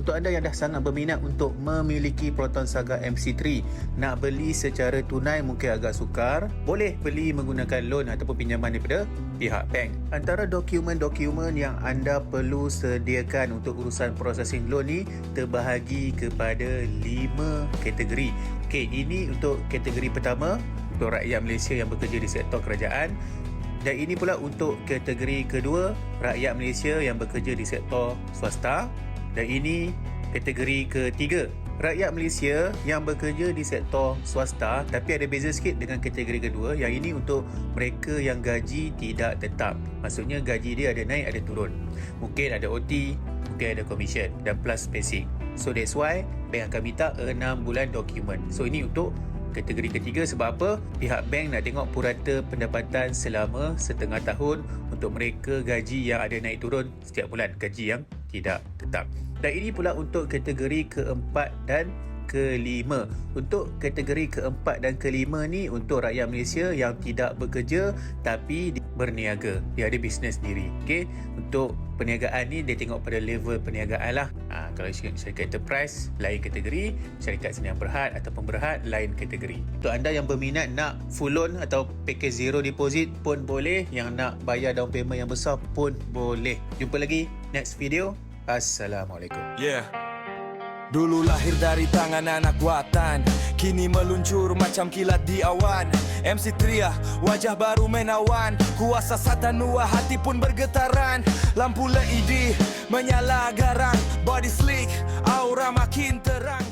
Untuk anda yang dah sangat berminat untuk memiliki Proton Saga MC3, nak beli secara tunai mungkin agak sukar, boleh beli menggunakan loan ataupun pinjaman daripada pihak bank. Antara dokumen-dokumen yang anda perlu sediakan untuk urusan processing loan ni terbahagi kepada 5 kategori. Okey, ini untuk kategori pertama, untuk rakyat Malaysia yang bekerja di sektor kerajaan. Dan ini pula untuk kategori kedua, rakyat Malaysia yang bekerja di sektor swasta. Dan ini kategori ketiga, rakyat Malaysia yang bekerja di sektor swasta, tapi ada beza sikit dengan kategori kedua. Yang ini untuk mereka yang gaji tidak tetap. Maksudnya gaji dia ada naik ada turun. Mungkin ada OT, mungkin ada commission dan plus basic. So that's why bank akan minta 6 bulan dokumen. So ini untuk kategori ketiga. Sebab apa? Pihak bank nak tengok purata pendapatan selama setengah tahun untuk mereka gaji yang ada naik turun setiap bulan, gaji yang tidak tetap. Dan ini pula untuk kategori keempat dan kelima. Untuk kategori keempat dan kelima ni untuk rakyat Malaysia yang tidak bekerja tapi berniaga, dia ada bisnes sendiri. Okey, untuk perniagaan ni dia tengok pada level perniagaan lah. Kalau syarikat enterprise lain kategori, syarikat sendirian berhad ataupun berhad lain kategori. Untuk anda yang berminat nak full loan atau package zero deposit pun boleh, yang nak bayar down payment yang besar pun boleh. Jumpa lagi next video. Assalamualaikum. Dulu lahir dari tangan anak watan, kini meluncur macam kilat di awan. MC Tria, wajah baru menawan, kuasa satanua, hati pun bergetaran. Lampu LED menyala garang, body slick, aura makin terang.